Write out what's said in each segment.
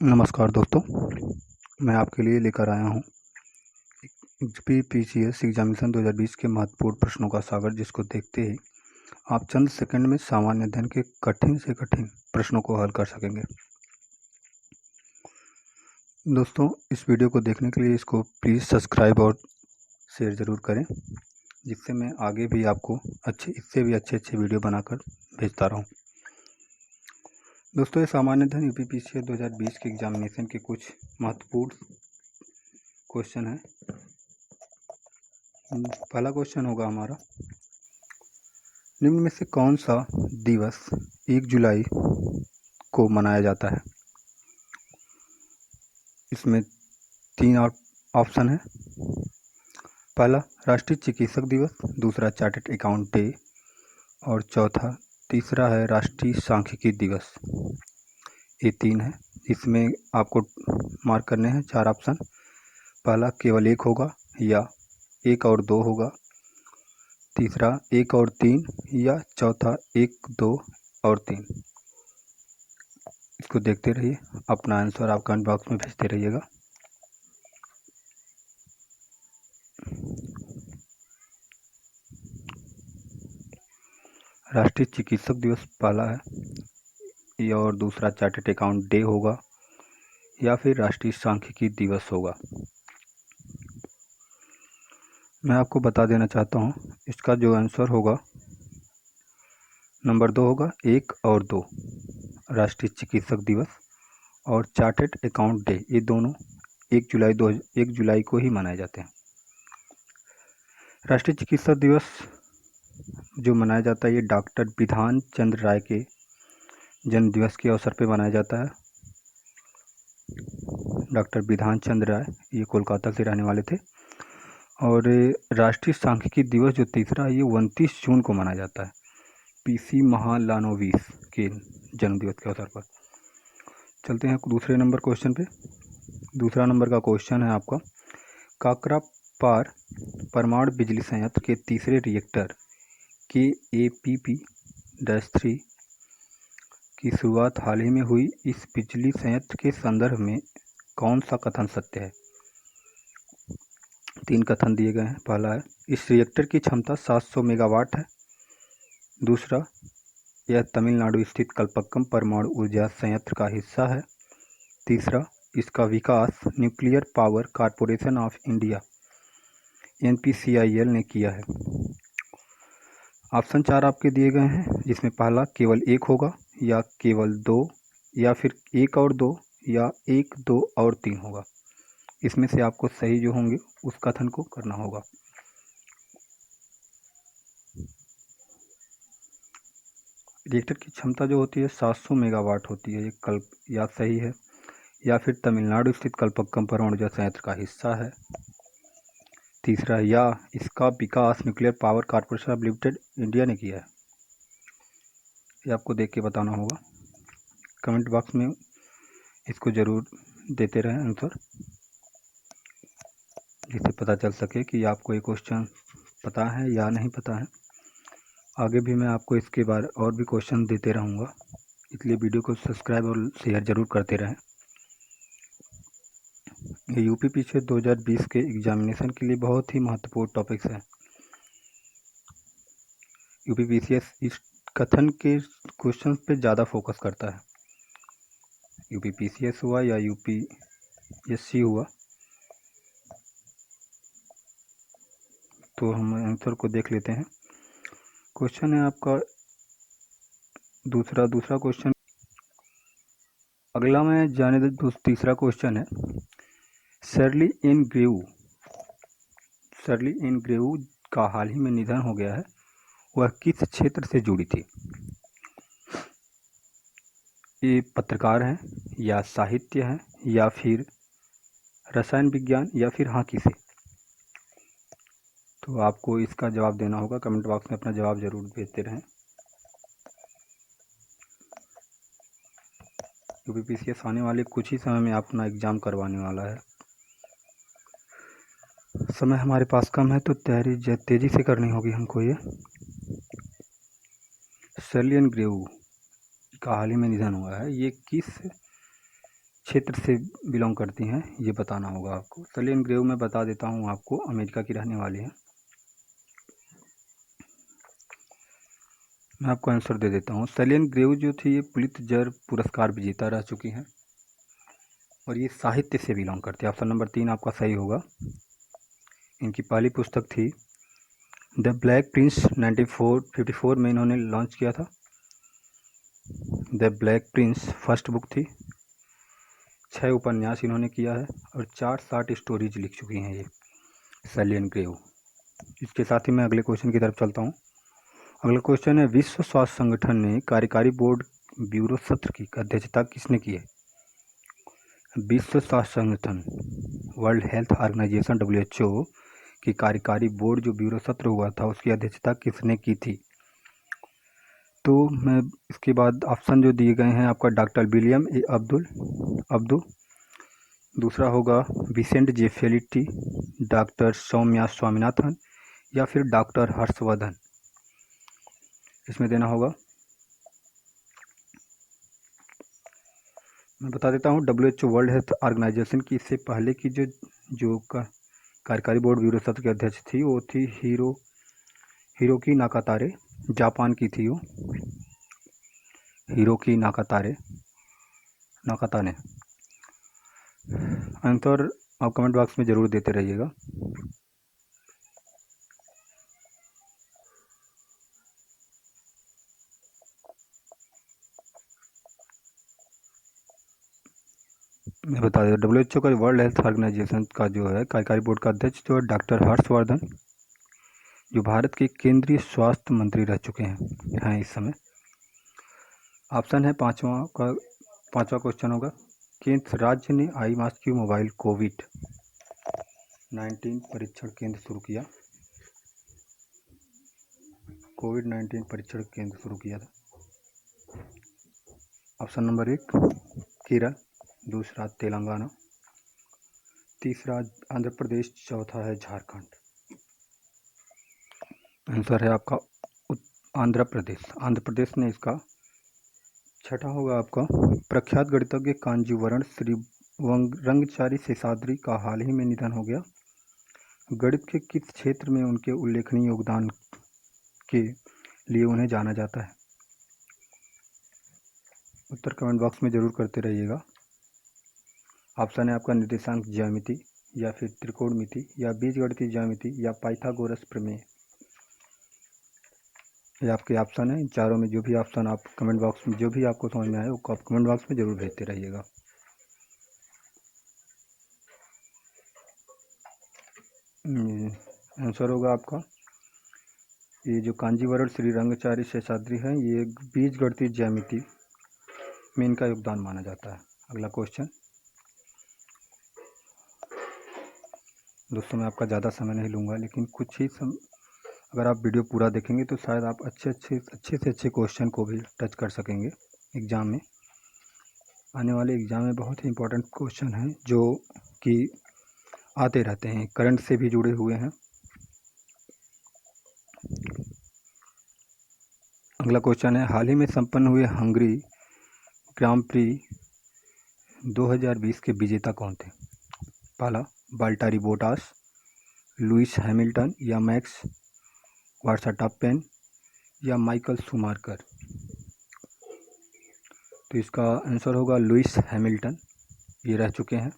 नमस्कार दोस्तों, मैं आपके लिए लेकर आया हूँ पीसीएस एग्जामिनेशन 2020 के महत्वपूर्ण प्रश्नों का सागर, जिसको देखते ही आप चंद सेकंड में सामान्य अध्ययन के कठिन से कठिन प्रश्नों को हल कर सकेंगे। दोस्तों, इस वीडियो को देखने के लिए इसको प्लीज़ सब्सक्राइब और शेयर ज़रूर करें, जिससे मैं आगे भी आपको इससे भी अच्छे वीडियो बनाकर भेजता रहूँ। दोस्तों, ये सामान्य अध्ययन यूपीपीसीएस 2020 के एग्जामिनेशन के कुछ महत्वपूर्ण क्वेश्चन है। पहला क्वेश्चन होगा हमारा, निम्न में से कौन सा दिवस 1 जुलाई को मनाया जाता है? इसमें 3 ऑप्शन है। पहला राष्ट्रीय चिकित्सक दिवस, दूसरा चार्टर्ड अकाउंट डे और तीसरा है राष्ट्रीय सांख्यिकी दिवस। ये 3 है। इसमें आपको मार्क करने हैं 4 ऑप्शन। पहला केवल 1 होगा या 1 और 2 होगा, तीसरा 1 और 3 या चौथा 1, 2 और 3। इसको देखते रहिए, अपना आंसर आप कमेंट बॉक्स में भेजते रहिएगा। राष्ट्रीय चिकित्सक दिवस पहला है और दूसरा चार्टर्ड अकाउंट डे होगा या फिर राष्ट्रीय सांख्यिकी दिवस होगा। मैं आपको बता देना चाहता हूँ, इसका जो आंसर होगा नंबर 2 होगा, 1 और 2। राष्ट्रीय चिकित्सक दिवस और चार्टर्ड अकाउंट डे, ये दोनों 1 जुलाई को ही मनाए जाते हैं। राष्ट्रीय चिकित्सक दिवस जो मनाया जाता है, ये डॉक्टर बिधान चंद्र राय के जन्म दिवस के अवसर पर मनाया जाता है। डॉक्टर बिधान चंद्र राय ये कोलकाता से रहने वाले थे। और राष्ट्रीय सांख्यिकी दिवस जो तीसरा है, ये 29 जून को मनाया जाता है, पीसी महालानोबिस के जन्मदिवस के अवसर पर। चलते हैं दूसरे नंबर क्वेश्चन पे। दूसरा नंबर का क्वेश्चन है आपका, काकरापार परमाणु बिजली संयंत्र के तीसरे रिएक्टर KAPP-3 की शुरुआत हाल ही में हुई। इस बिजली संयंत्र के संदर्भ में कौन सा कथन सत्य है? 3 कथन दिए गए हैं। पहला है, इस रिएक्टर की क्षमता 700 मेगावाट है। दूसरा, यह तमिलनाडु स्थित कल्पक्कम परमाणु ऊर्जा संयंत्र का हिस्सा है। तीसरा, इसका विकास nuclear power corporation of India NPCIL ने किया है। ऑप्शन 4 आपके दिए गए हैं, जिसमें पहला केवल 1 होगा या केवल 2 या फिर 1 और 2 या 1, 2 और 3 होगा। इसमें से आपको सही जो होंगे उस कथन को करना होगा। रिएक्टर की क्षमता जो होती है 700 मेगावाट होती है, ये या सही है, या फिर तमिलनाडु स्थित कल्पक्कम परमाणु ऊर्जा संयंत्र का हिस्सा है। तीसरा, या इसका विकास nuclear power corporation of limited India ने किया है। ये आपको देख के बताना होगा। कमेंट बॉक्स में इसको ज़रूर देते रहें आंसर, जिससे पता चल सके कि आपको ये क्वेश्चन पता है या नहीं पता है। आगे भी मैं आपको इसके बारे और भी क्वेश्चन देते रहूँगा, इसलिए वीडियो को सब्सक्राइब और शेयर ज़रूर करते रहें। ये यूपीपीसीएस 2020 के एग्जामिनेशन के लिए बहुत ही महत्वपूर्ण टॉपिक्स हैं। यूपीपीसीएस इस कथन के क्वेश्चन पे ज़्यादा फोकस करता है। यूपीपीसीएस हुआ या यूपीएससी हुआ, तो हम आंसर को देख लेते हैं। क्वेश्चन है आपका दूसरा क्वेश्चन। अगला मैं जाने दे तीसरा क्वेश्चन है, शर्ली एन ग्रेव का हाल ही में निधन हो गया है, वह किस क्षेत्र से जुड़ी थी? ये पत्रकार हैं या साहित्य है या फिर रसायन विज्ञान या फिर हॉकी से? तो आपको इसका जवाब देना होगा। कमेंट बॉक्स में अपना जवाब जरूर भेजते रहें। यूपीपीसीएस आने वाले कुछ ही समय में अपना एग्ज़ाम करवाने वाला है। समय हमारे पास कम है, तो तैयारी तेज़ी से करनी होगी हमको। ये शर्ली एन ग्रेव का हाल ही में निधन हुआ है, ये किस क्षेत्र से बिलोंग करती हैं, ये बताना होगा आपको। सेलियन ग्रेव में बता देता हूँ आपको, अमेरिका की रहने वाली हैं। मैं आपको आंसर दे देता हूँ। सेलियन ग्रेव जो थी ये पुलित्जर पुरस्कार विजेता रह चुकी हैं और ये साहित्य से बिलोंग करती है। ऑप्शन नंबर 3 आपका सही होगा। इनकी पहली पुस्तक थी द ब्लैक प्रिंस, 1954 में इन्होंने लॉन्च किया था। The black Prince first book थी। 6 उपन्यास इन्होंने किया है और 4 शॉर्ट स्टोरीज लिख चुकी हैं ये सेलियन ग्रेव। इसके साथ ही मैं अगले क्वेश्चन की तरफ चलता हूँ। अगला क्वेश्चन है, विश्व स्वास्थ्य संगठन ने कार्यकारी बोर्ड ब्यूरो सत्र की अध्यक्षता किसने की है? विश्व स्वास्थ्य संगठन, वर्ल्ड हेल्थ ऑर्गेनाइजेशन WHO की कार्यकारी बोर्ड जो ब्यूरो सत्र हुआ था उसकी अध्यक्षता किसने की थी? तो मैं इसके बाद ऑप्शन जो दिए गए हैं आपका डॉक्टर विलियम ए अब्दू, दूसरा होगा विसेंट जे फेलिटी, डॉक्टर सौम्या स्वामीनाथन या फिर डॉक्टर हर्षवर्धन। इसमें देना होगा। मैं बता देता हूँ, WHO वर्ल्ड हेल्थ ऑर्गेनाइजेशन की इससे पहले की जो कार्यकारी बोर्ड ब्यूरो सत्र की अध्यक्ष थी वो थी हिरोकी नाकातारे, जापान की थी वो, हिरोकी नाकाताने। आंसर आप कमेंट बॉक्स में ज़रूर देते रहिएगा। मैं बता देता हूँ, WHO का वर्ल्ड हेल्थ ऑर्गेनाइजेशन का जो है कार्यकारी बोर्ड का अध्यक्ष जो है डॉक्टर हर्षवर्धन, जो भारत के केंद्रीय स्वास्थ्य मंत्री रह चुके हैं इस समय। ऑप्शन है पांचवा क्वेश्चन होगा, किस राज्य ने आई मास्क मोबाइल कोविड-19 परीक्षण केंद्र शुरू किया? कोविड-19 परीक्षण केंद्र शुरू किया था। ऑप्शन नंबर 1 केरल, दूसरा तेलंगाना, तीसरा आंध्र प्रदेश, चौथा है झारखंड। आंसर है आपका आंध्र प्रदेश ने इसका। छठा होगा आपका, प्रख्यात गणितज्ञ कांजीवरण श्री रंगचारी शेषाद्री का हाल ही में निधन हो गया। गणित के किस क्षेत्र में उनके उल्लेखनीय योगदान के लिए उन्हें जाना जाता है? उत्तर कमेंट बॉक्स में ज़रूर करते रहिएगा। ऑप्शन है आपका निर्देशांक ज्यामिति या फिर त्रिकोणमिति या बीजगणितीय ज्यामिति या पाइथागोरस प्रमेय। ये आपके ऑप्शन है। इन चारों में जो भी ऑप्शन आप कमेंट बॉक्स में जो भी आपको समझ में आए वो आप कमेंट बॉक्स में ज़रूर भेजते रहिएगा। आंसर होगा आपका ये जो कांजीवरण श्री रंगचारी शेषाद्री है, ये बीजगणितीय ज्यामिति में इनका योगदान माना जाता है। अगला क्वेश्चन दोस्तों, मैं आपका ज़्यादा समय नहीं लूँगा, लेकिन कुछ ही अगर आप वीडियो पूरा देखेंगे तो शायद आप अच्छे से अच्छे क्वेश्चन को भी टच कर सकेंगे एग्ज़ाम में। आने वाले एग्ज़ाम में बहुत ही इंपॉर्टेंट क्वेश्चन हैं जो कि आते रहते हैं, करंट से भी जुड़े हुए हैं। अगला क्वेश्चन है, हाल ही में संपन्न हुए हंगरी ग्रांड प्री 2020 के विजेता कौन थे? पहला वाल्टेरी बोटास, लुइस हैमिल्टन या मैक्स वर्स्टैपेन या माइकल शूमाकर। तो इसका आंसर होगा लुइस हैमिल्टन, ये रह चुके हैं।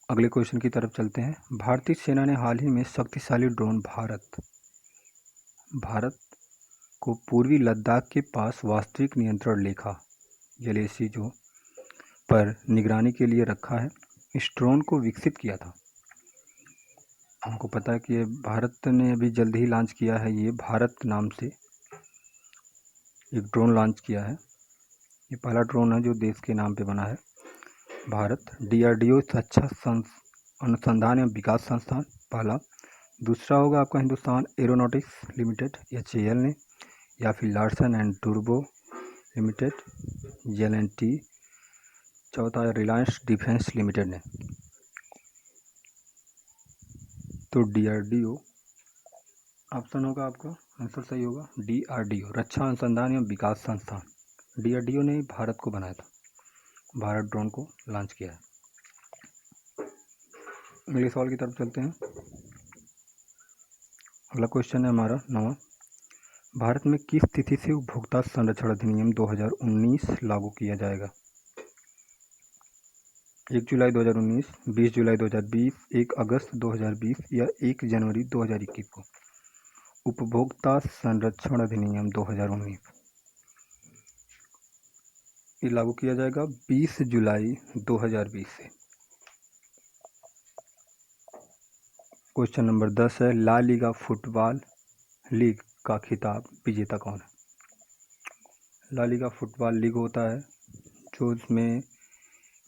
अगले क्वेश्चन की तरफ चलते हैं। भारतीय सेना ने हाल ही में शक्तिशाली ड्रोन भारत को पूर्वी लद्दाख के पास वास्तविक नियंत्रण रेखा LAC जो पर निगरानी के लिए रखा है। इस ड्रोन को विकसित किया था। हमको पता है कि भारत ने अभी जल्द ही लॉन्च किया है, ये भारत नाम से एक ड्रोन लॉन्च किया है। ये पहला ड्रोन है जो देश के नाम पे बना है, भारत। DRDO रक्षा अनुसंधान एवं विकास संस्थान पहला। दूसरा होगा आपका हिंदुस्तान एरोनॉटिक्स लिमिटेड HAL ने, या फिर Larsen and Toubro limited LNT। चौथा रिलायंस डिफेंस लिमिटेड ने। तो DRDO ऑप्शन होगा आपका, आंसर सही होगा DRDO, रक्षा अनुसंधान एवं विकास संस्थान। DRDO ने भारत को बनाया था। भारत ड्रोन को लॉन्च किया है। अगले सवाल की तरफ चलते हैं। अगला क्वेश्चन है हमारा 9वां, भारत में किस तिथि से उपभोक्ता संरक्षण अधिनियम 2019 लागू किया जाएगा? 1 जुलाई 2019, 20 जुलाई 2020, 1 अगस्त 2020 या 1 जनवरी 2021 को उपभोक्ता संरक्षण अधिनियम 2019 ये लागू किया जाएगा 20 जुलाई 2020 से। क्वेश्चन नंबर 10 है, ला लीगा फुटबॉल लीग का खिताब विजेता कौन है? ला लीगा फुटबॉल लीग होता है जो उसमें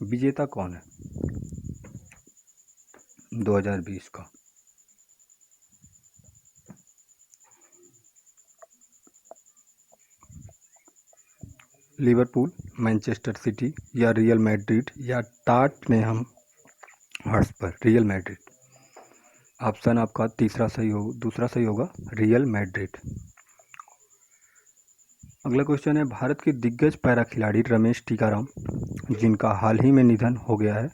विजेता कौन है 2020 का? लिवरपूल, मैनचेस्टर सिटी या रियल मैड्रिड या Tottenham Hotspur? Real Madrid. Option आपका दूसरा सही होगा, रियल मैड्रिड। अगला क्वेश्चन है, भारत के दिग्गज पैरा खिलाड़ी रमेश टीकाराम जिनका हाल ही में निधन हो गया है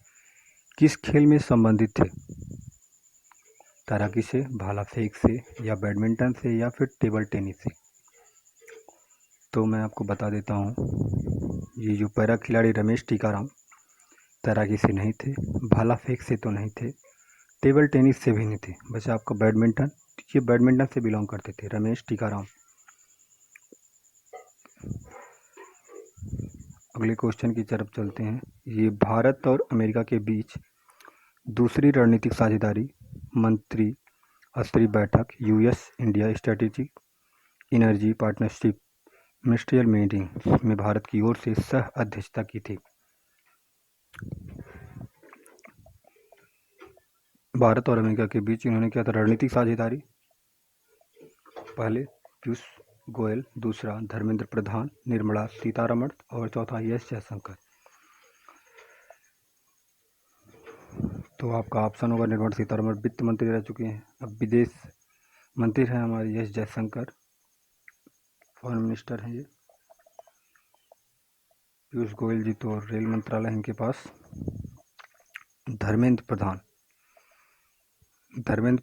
किस खेल में संबंधित थे? तैराकी से, भाला फेंक से या बैडमिंटन से या फिर टेबल टेनिस से? तो मैं आपको बता देता हूँ, ये जो पैरा खिलाड़ी रमेश टीकाराम तैराकी से नहीं थे, भाला फेंक से तो नहीं थे, टेबल टेनिस से भी नहीं थे, बस आपका बैडमिंटन, ये बैडमिंटन से बिलोंग करते थे रमेश टीकाराम। अगले क्वेश्चन की तरफ चलते हैं। ये भारत और अमेरिका के बीच दूसरी रणनीतिक साझेदारी मंत्री स्तरीय बैठक US India strategic energy partnership ministerial meeting में भारत की ओर से सह अध्यक्षता की थी। भारत और अमेरिका के बीच इन्होंने किया था रणनीतिक साझेदारी, पहले पीयूष गोयल, दूसरा धर्मेंद्र प्रधान, निर्मला सीतारमण और चौथा एस जयशंकर। तो आपका ऑप्शन होगा निर्मला सीतारमण वित्त मंत्री रह चुकी हैं। अब विदेश मंत्री हैं हमारे एस जयशंकर, फॉरेन मिनिस्टर हैं ये। पीयूष गोयल जी तो रेल मंत्रालय इनके पास। धर्मेंद्र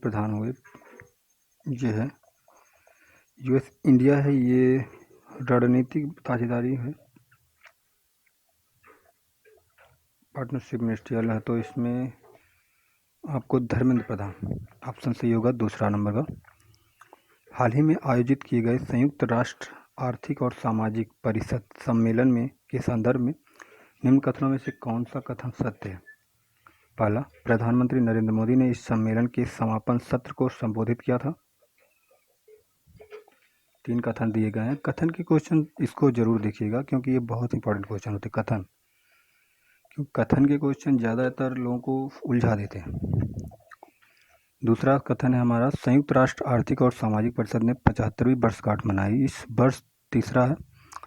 प्रधान हुए, ये है यूएस इंडिया है, ये रणनीतिक साझेदारी है, पार्टनरशिप मिनिस्ट्रियल है, तो इसमें आपको धर्मेंद्र प्रधान ऑप्शन सही होगा दूसरा नंबर का। हाल ही में आयोजित किए गए संयुक्त राष्ट्र आर्थिक और सामाजिक परिषद सम्मेलन में के संदर्भ में निम्न कथनों में से कौन सा कथन सत्य है? पहला, प्रधानमंत्री नरेंद्र मोदी ने इस सम्मेलन के समापन सत्र को संबोधित किया था। 3 कथन दिए गए हैं। कथन के क्वेश्चन इसको जरूर देखिएगा क्योंकि ये बहुत इंपॉर्टेंट क्वेश्चन होते हैं कथन, क्योंकि कथन के क्वेश्चन ज़्यादातर लोगों को उलझा देते हैं। दूसरा कथन है हमारा, संयुक्त राष्ट्र आर्थिक और सामाजिक परिषद ने 75वीं वर्षगांठ मनाई इस वर्ष। तीसरा है,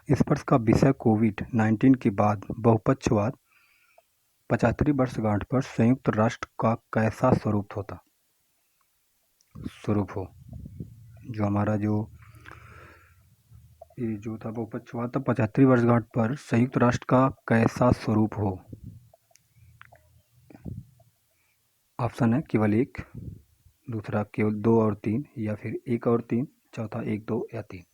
इस वर्ष का विषय कोविड-19 के बाद बहुपक्षवाद। 75वीं वर्षगांठ पर संयुक्त राष्ट्र का कैसा स्वरूप हो, जो हमारा जो था बहुपक्षवाद था, 75वीं वर्षगांठ पर संयुक्त राष्ट्र का कैसा स्वरूप हो? ऑप्शन है केवल 1, दूसरा केवल 2 और 3 या फिर 1 और 3, चौथा 1, 2 या 3।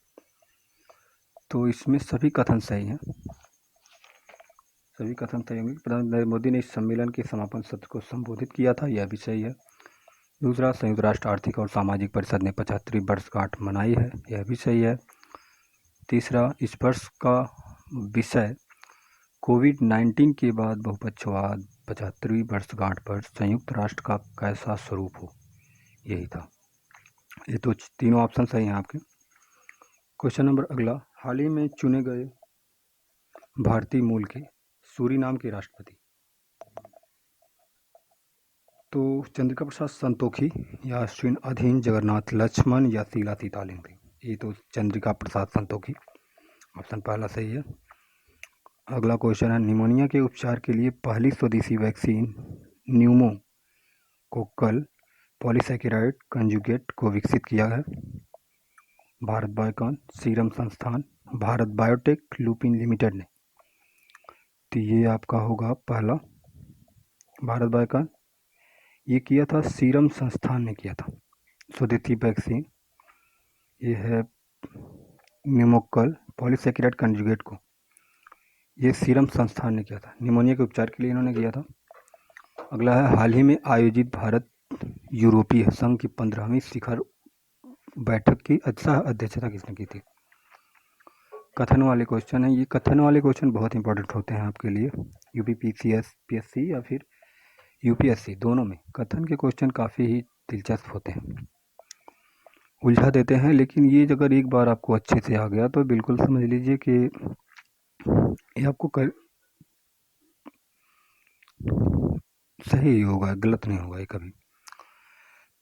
तो इसमें सभी कथन सही हैं, सभी कथन सही होंगे। प्रधानमंत्री नरेंद्र मोदी ने इस सम्मेलन के समापन सत्र को संबोधित किया था, यह भी सही है। दूसरा, संयुक्त राष्ट्र आर्थिक और सामाजिक परिषद ने 75वीं वर्षगांठ मनाई है, यह भी सही है। तीसरा, इस वर्ष का विषय कोविड-19 के बाद बहुपक्षवाद, 75वीं वर्षगांठ पर संयुक्त राष्ट्र का कैसा स्वरूप हो, यही था। ये तो तीनों ऑप्शन सही हैं आपके। क्वेश्चन नंबर अगला, हाल ही में चुने गए भारतीय मूल के सूरीनाम के राष्ट्रपति? तो चंद्रिका प्रसाद संतोखी या अश्विन अधीन जगन्नाथ लक्ष्मण या शीला सीतालिंग थी? ये तो चंद्रिका प्रसाद संतोखी, ऑप्शन पहला सही है। अगला क्वेश्चन है, निमोनिया के उपचार के लिए पहली स्वदेशी वैक्सीन न्यूमोकोकल पॉलीसैकेराइड कंजुगेट को विकसित किया है? भारत बायोकॉन, सीरम संस्थान, भारत बायोटेक, लुपिन लिमिटेड ने? तो ये आपका होगा पहला भारत बायोटेक। ये किया था सीरम संस्थान ने किया था स्वदेशी वैक्सीन। ये है न्यूमोकल पॉलीसैकेराइड कंजुगेट को, ये सीरम संस्थान ने किया था, निमोनिया के उपचार के लिए इन्होंने किया था। अगला है हाल ही में आयोजित भारत यूरोपीय संघ की 15वीं शिखर बैठक की अध्यक्षता किसने की थी। कथन वाले क्वेश्चन है ये। कथन वाले क्वेश्चन बहुत इंपॉर्टेंट होते हैं आपके लिए, यूपीपीसीएस या फिर यूपीएससी दोनों में कथन के क्वेश्चन काफ़ी ही दिलचस्प होते हैं, उलझा देते हैं। लेकिन ये अगर एक बार आपको अच्छे से आ गया तो बिल्कुल समझ लीजिए कि ये आपको सही ही होगा, गलत नहीं होगा ये कभी।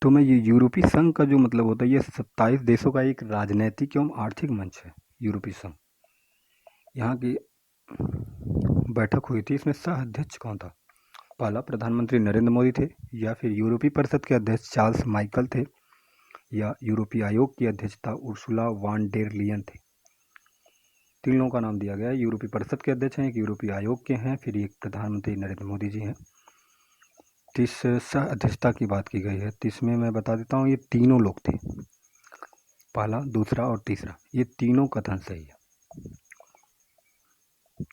तो मैं ये यूरोपीय संघ का जो मतलब होता है, ये 27 देशों का एक राजनैतिक एवं आर्थिक मंच है यूरोपीय संघ। यहाँ की बैठक हुई थी, इसमें सह अध्यक्ष कौन था। पहला प्रधानमंत्री नरेंद्र मोदी थे, या फिर यूरोपीय परिषद के अध्यक्ष चार्ल्स माइकल थे, या यूरोपीय आयोग की अध्यक्षता उर्सुला वान डेर लियन थे। तीन लोगों का नाम दिया गया है। यूरोपीय परिषद के अध्यक्ष हैं, एक यूरोपीय आयोग के हैं, फिर एक प्रधानमंत्री नरेंद्र मोदी जी हैं। जिस सह अध्यक्षता की बात की गई है, इसमें मैं बता देता हूँ ये तीनों लोग थे, पहला, दूसरा और तीसरा, ये तीनों कथन सही है।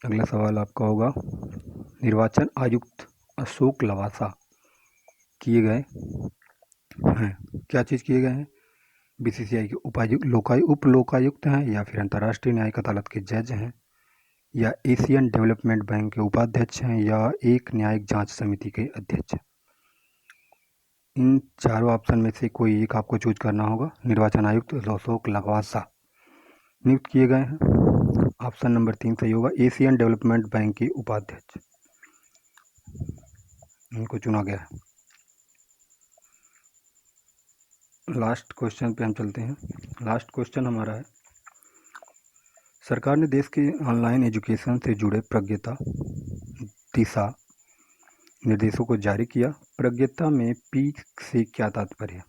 अगला सवाल आपका होगा, निर्वाचन आयुक्त अशोक लवासा किए गए हैं, क्या चीज़ किए गए हैं। बीसीसीआई के उप लोकायुक्त हैं, या फिर अंतर्राष्ट्रीय न्यायिक अदालत के जज हैं, या एशियन डेवलपमेंट बैंक के उपाध्यक्ष हैं, या एक न्यायिक जांच समिति के अध्यक्ष हैं। इन चारों ऑप्शन में से कोई एक आपको चूज करना होगा। निर्वाचन आयुक्त अशोक लवासा नियुक्त किए गए हैं, ऑप्शन नंबर 3 सही होगा, एशियन डेवलपमेंट बैंक के उपाध्यक्ष इनको चुना गया है। लास्ट क्वेश्चन पे हम चलते हैं। लास्ट क्वेश्चन हमारा है, सरकार ने देश के ऑनलाइन एजुकेशन से जुड़े प्रज्ञता दिशा निर्देशों को जारी किया। प्रज्ञता में पी से क्या तात्पर्य है।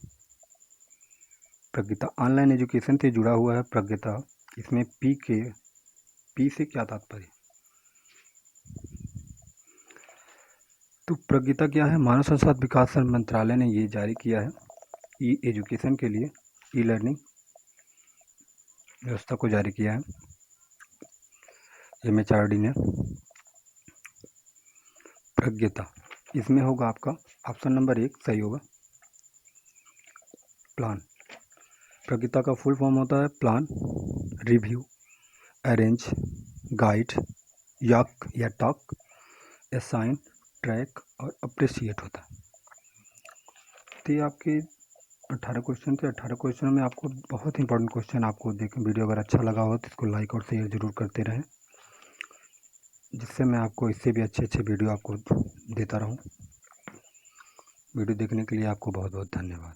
प्रज्ञता ऑनलाइन एजुकेशन से जुड़ा हुआ है प्रज्ञता, इसमें पी से क्या तात्पर्य। तो प्रज्ञता क्या है, मानव संसाधन विकास मंत्रालय ने ये जारी किया है, ई एजुकेशन के लिए ई लर्निंग व्यवस्था को जारी किया है MHRD ने। प्रज्ञता इसमें होगा आपका ऑप्शन नंबर 1 सही होगा, प्लान। प्रज्ञता का फुल फॉर्म होता है प्लान, रिव्यू, अरेंज, गाइड, याक या टॉक, असाइन, ट्रैक और अप्रिशिएट होता है। तो ये आपके 18 क्वेश्चन थे। 18 क्वेश्चनों में आपको बहुत इंपॉर्टेंट क्वेश्चन आपको देखें। वीडियो अगर अच्छा लगा हो तो इसको लाइक और शेयर ज़रूर करते रहें, जिससे मैं आपको इससे भी अच्छे वीडियो आपको देता रहूं। वीडियो देखने के लिए आपको बहुत बहुत धन्यवाद।